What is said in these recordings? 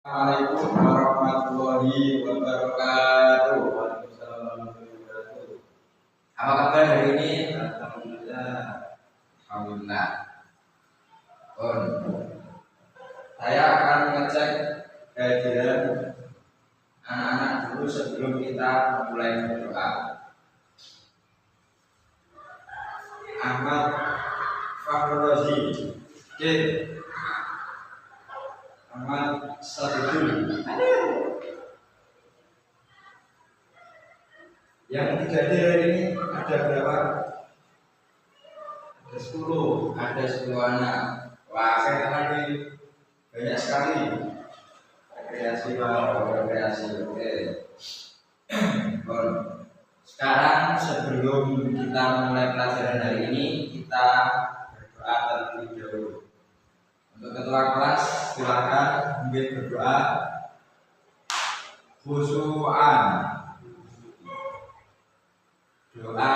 Assalamualaikum warahmatullahi wabarakatuh. Waalaikumsalam warahmatullahi wabarakatuh. Apa kabar hari ini? Alhamdulillah. Alhamdulillah. Saya akan mengecek kehadiran anak-anak dulu sebelum kita mulai berdoa. Ahmad Fakhrozi, Ahmad Sabidul. Yang tidak hadir ini ada berapa? Ada 10. Ada 10 anak. Wah, saya tadi banyak sekali. Rekreasi, rekreasi. Oke. Sekarang sebelum kita mulai pelajaran hari ini, kita berdoa terlebih dahulu. Untuk ketua kelas silakan mungkin berdoa khusyuan. Doa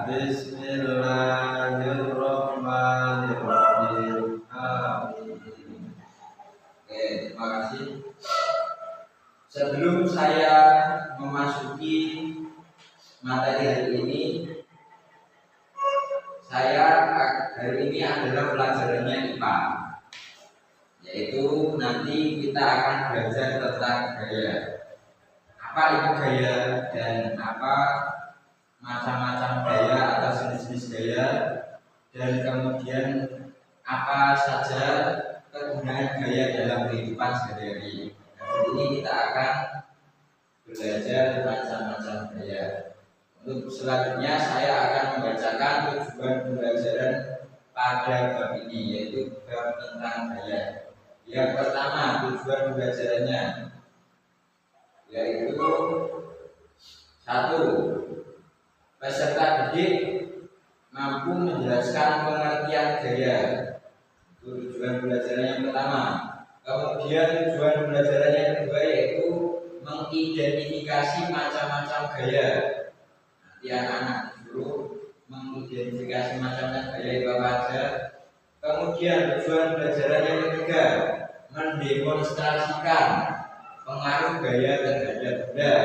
Bismillahirrahmanirrahim. Amin. Oke, terima kasih. Sebelum saya memasuki materi hari ini, hari ini adalah pelajarannya IPA, yaitu nanti kita akan belajar tentang gaya. Apa itu gaya dan apa macam-macam gaya atau jenis-jenis gaya, dan kemudian apa saja kegunaan gaya dalam kehidupan sehari-hari. Hari ini kita akan belajar macam-macam gaya. Untuk selanjutnya saya akan membacakan tujuan pembelajaran pada bab ini, yaitu bab tentang gaya. Yang pertama, tujuan pembelajarannya yaitu 1. Peserta didik mampu menjelaskan pengertian gaya. Itu tujuan pembelajaran yang pertama. Kemudian tujuan pembelajaran yang kedua yaitu mengidentifikasi macam-macam gaya. Nanti anak-anak disuruh mengidentifikasi macam-macam gaya itu apa saja. Kemudian tujuan pembelajaran yang ketiga, mendemonstrasikan pengaruh gaya terhadap benda.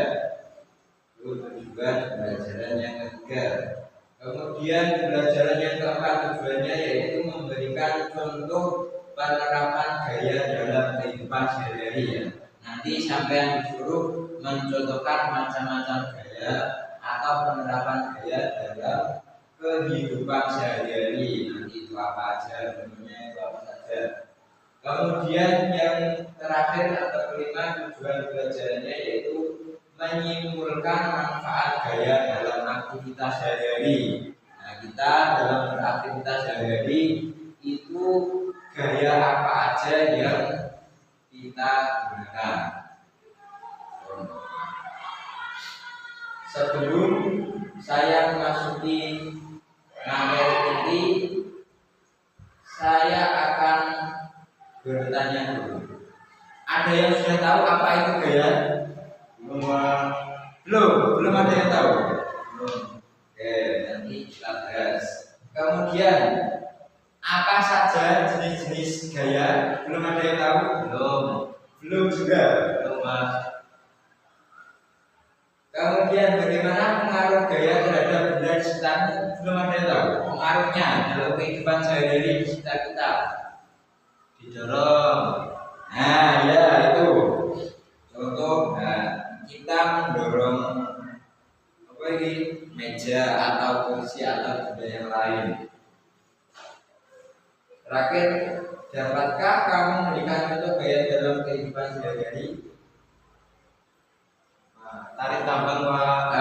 Itu tujuan pembelajaran yang ketiga. Kemudian pembelajaran yang keempat tujuannya yaitu memberikan contoh penerapan gaya dalam kehidupan sehari-hari ya. Nanti sampai disuruh mencontohkan macam-macam gaya atau penerapan gaya dalam kehidupan sehari-hari. Nanti itu apa aja, bentuknya itu apa saja. Kemudian yang terakhir atau kelima tujuan pembelajarannya yaitu menyimpulkan manfaat gaya dalam aktivitas sehari-hari. Nah, kita dalam beraktivitas sehari-hari itu gaya apa aja yang kita gunakan. Sebelum saya memasuki materi inti, saya akan bertanya dulu. Ada yang sudah tahu apa itu gaya? Belum ada yang tahu. Oke, nanti kita bahas. Kemudian apa saja jenis-jenis gaya? Belum ada yang tahu? Belum juga. Mas. Kemudian bagaimana pengaruh gaya terhadap benda di sekitarnya? Belum ada yang tahu. Pengaruhnya dalam kehidupan sehari-hari di sekitar kita. Didorong. Nah, ya itu. Contoh, kita mendorong apa ini? Meja atau kursi atau benda yang lain. Terakhir, dapatkah kamu memberikan contoh gaya dalam kehidupan sehari-hari? Tarik tambang, Pak.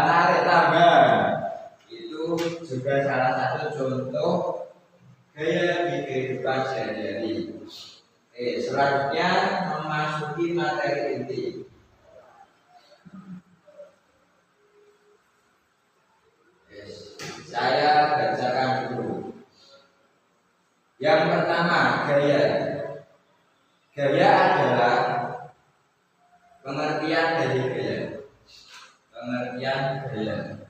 Tarik tambang itu juga salah satu contoh gaya di kehidupan sehari-hari. Selanjutnya memasuki materi inti. Saya bacakan dulu. Yang pertama, gaya. Gaya adalah pengertian dari gaya. Pengertian gaya.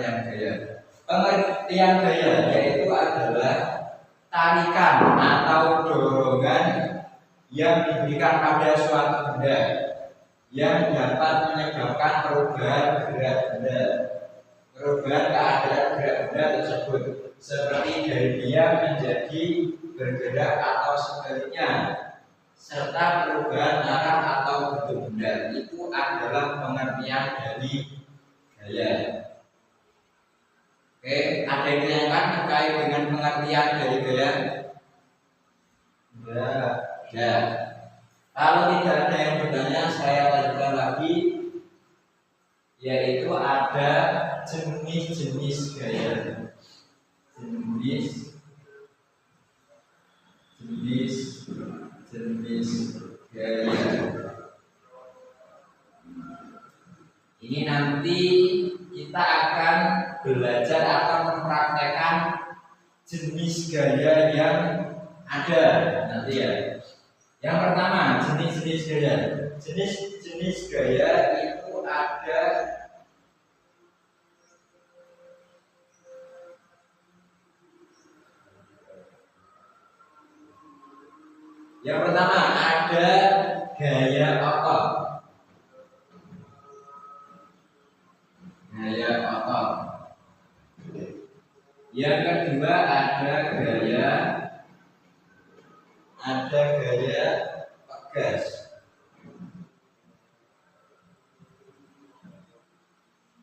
pengertian gaya. Pengertian gaya yaitu adalah tarikan atau dorongan yang diberikan pada suatu benda yang dapat menyebabkan perubahan gerak benda, perubahan keadaan gerak benda tersebut, seperti dari diam menjadi bergerak atau sebaliknya, serta perubahan arah atau bentuk benda. Itu adalah pengertian dari gaya. Oke, ada yang ditanyakan terkait dengan pengertian dari gaya? Ya. Kalau tidak ada yang bertanya, saya lanjutkan lagi, yaitu ada jenis-jenis gaya. Jenis gaya. Ini nanti kita akan belajar atau mempraktekkan jenis gaya yang ada nanti ya. Yang pertama, jenis-jenis gaya. Jenis-jenis gaya itu ada yang pertama ada gaya otot. Gaya otot. Yang kedua ada gaya pegas.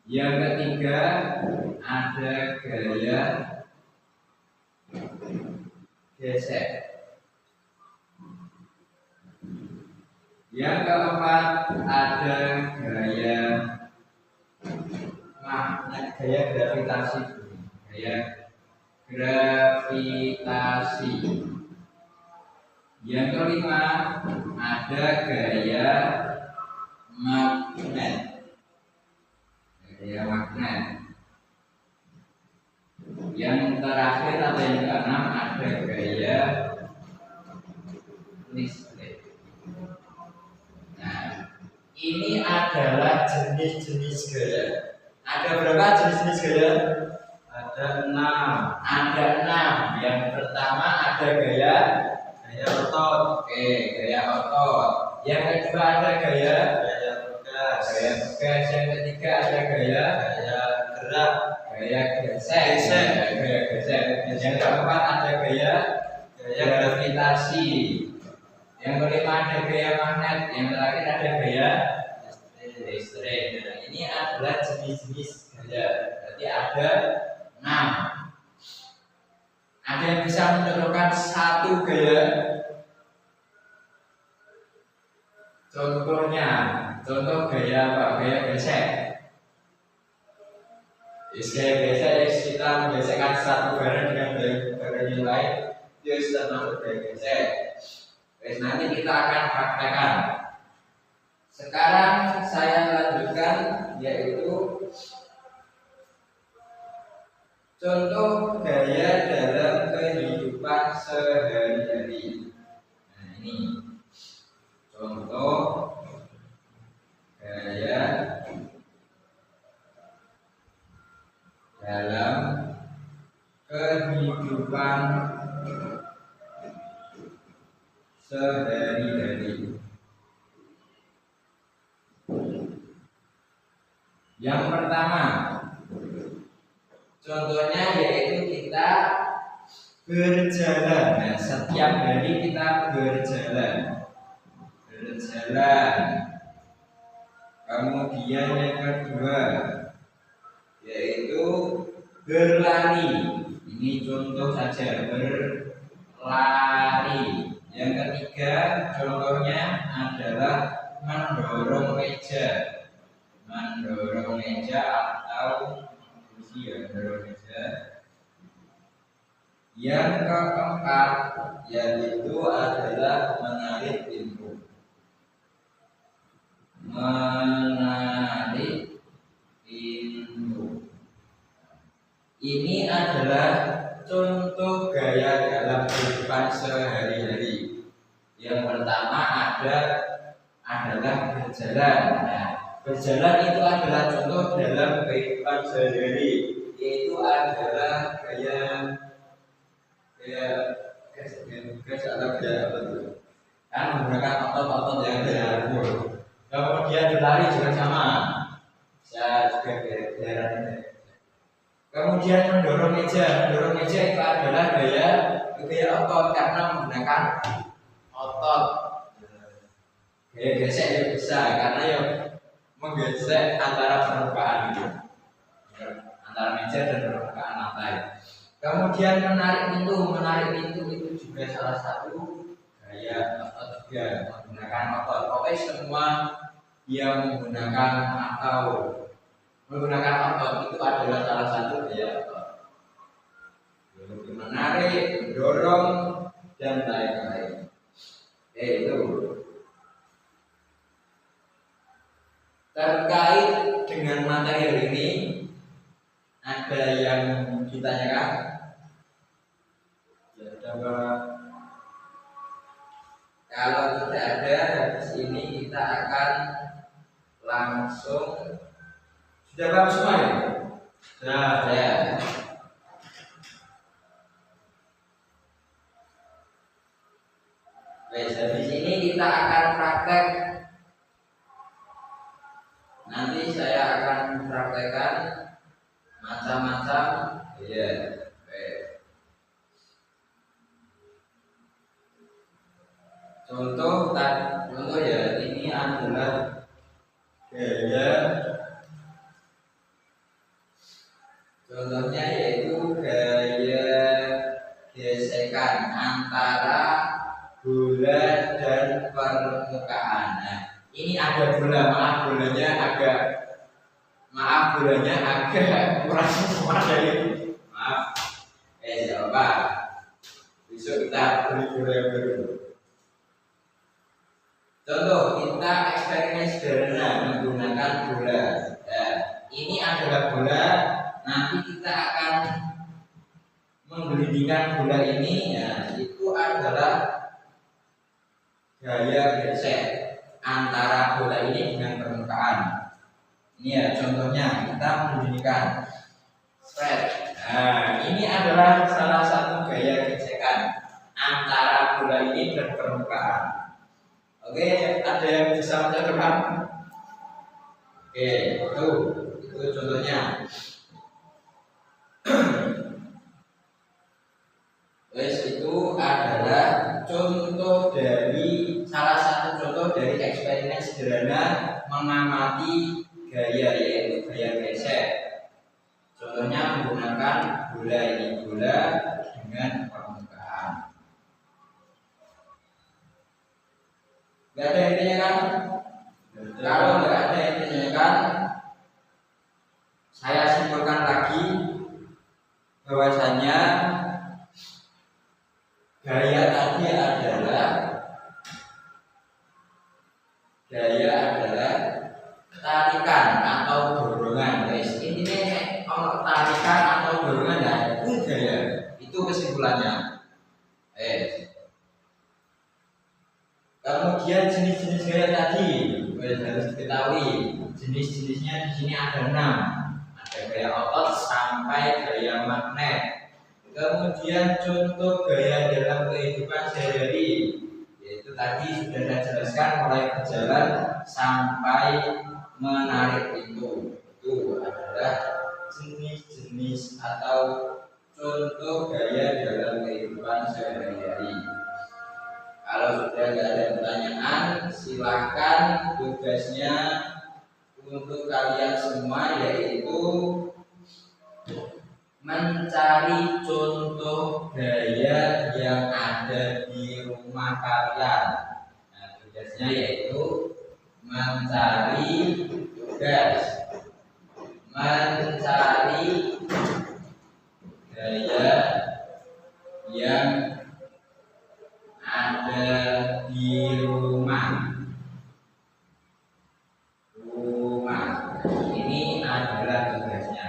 Yang ketiga ada gaya gesek. Yang keempat ada gaya magnet, gaya gravitasi. Yang kelima ada gaya magnet. Yang terakhir atau yang keenam ada gaya listrik. Nah, ini adalah jenis-jenis gaya. Ada berapa jenis-jenis gaya? Ada 6. Yang pertama ada gaya otot. Oke, gaya otot. Yang kedua ada gaya pegas. Yang ketiga ada gaya gerak. Gaya gesek. Yang keempat ada gaya gravitasi. Yang kelima ada gaya magnet. Yang terakhir ada gaya listrik. Nah, ini adalah jenis-jenis gaya. Berarti ada 6. Ada yang bisa mencontohkan satu gaya? Contoh gaya apa? Gaya gesek. Gaya gesek kita menggesekkan satu barang dengan barang yang lain, itu sudah masuk gaya gesek. Nanti kita akan praktekkan. Sekarang saya lanjutkan, yaitu contoh gaya dalam kehidupan sehari-hari. Nah, ini contoh gaya dalam kehidupan sehari-hari. Yang pertama, contohnya yaitu kita berjalan. Nah, setiap hari kita berjalan. Kemudian yang kedua yaitu berlari. Ini contoh saja, berlari. Yang ketiga contohnya adalah mendorong meja. Atau kursi, mendorong meja. Yang keempat yaitu adalah menarik pintu. Ini adalah contoh gaya dalam kehidupan sehari-hari. Yang pertama adalah berjalan. Nah, Berjalan itu adalah contoh dalam kehidupan sehari-hari, yaitu adalah gaya atau gaya apa itu? Kan menggunakan otot-otot yang berharga. Kemudian berlari juga sama, saya juga gaya. Kemudian mendorong meja itu adalah gaya otot karena menggunakan otot. Gaya gesek yang bisa karena yang menggesek antara permukaan itu, antara meja dan permukaan lantai. Kemudian menarik pintu itu juga salah satu gaya otot juga, menggunakan otot. Oke, semua yang menggunakan otot itu adalah salah satu gaya otot. Menarik, mendorong, dan lain-lain. Itu terkait dengan materi hari ini. Ada yang ditanyakan? Ya, kalau tidak ada, di sini kita akan langsung. Sudah paham semua ya? Sudah ya. Baik, di sini kita akan praktek. Nanti saya akan praktekkan macam-macam. Ya. Contoh ya, ini adalah gaya. Contohnya yaitu gaya gesekan antara bola dan permukaan. Nah, ini ada bola, maaf bolanya agak kurang memadai. Maaf. Coba besok kita beli bola yang baru. Contoh, kita eksperimen sederhana menggunakan bola. Nah, ini adalah bola. Nanti kita akan menggelindingkan bola ini. Ya, itu adalah gaya gesek antara bola ini dengan permukaan. Ini ya contohnya, kita menggelindingkan spread. Nah, ini adalah salah satu gaya gesekan antara bola ini dan permukaan. Oke, ada yang bisa mencontohkan? Oke, itu contohnya. Itu adalah salah satu contoh dari eksperimen sederhana mengamati gaya, yaitu gaya gesek. Contohnya menggunakan bola dengan permukaan. Gak ada yang ditanyakan? Kalau nggak ada yang ditanyakan, saya simpulkan lagi bahwasanya gaya tadi adalah tarikan atau dorongan. Guys, intinya kalau tarikan atau dorongan ya itu gaya. Itu kesimpulannya. Kemudian jenis-jenis gaya tadi harus diketahui. Jenis-jenisnya di sini ada 6. Ada gaya otot sampai gaya magnet. Kemudian contoh gaya dalam kehidupan sehari-hari, yaitu tadi sudah saya jelaskan, mulai berjalan sampai menarik pintu. Itu adalah jenis-jenis atau contoh gaya dalam kehidupan sehari-hari. Kalau sudah tidak ada pertanyaan, silakan. Tugasnya untuk kalian semua yaitu mencari contoh gaya yang ada di rumah kalian. Nah, tugasnya yaitu mencari gaya yang ada di rumah. Ini adalah tugasnya.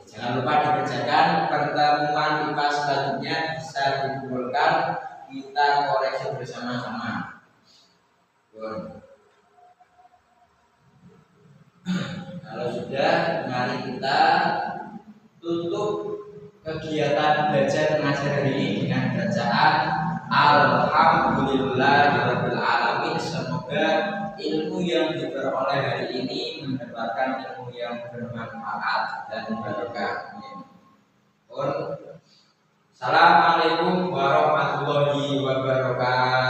Jangan lupa dikerjakan. Pertemuan IPA selanjutnya bisa dikumpulkan, kita koreksi bersama-sama. Kalau sudah, mari kita tutup kegiatan belajar mengajar hari ini dengan bacaan Alhamdulillahirabbil alamin. Semoga ilmu yang diperoleh hari ini mendapatkan ilmu yang bermanfaat dan barokah. Assalamualaikum warahmatullahi wabarakatuh.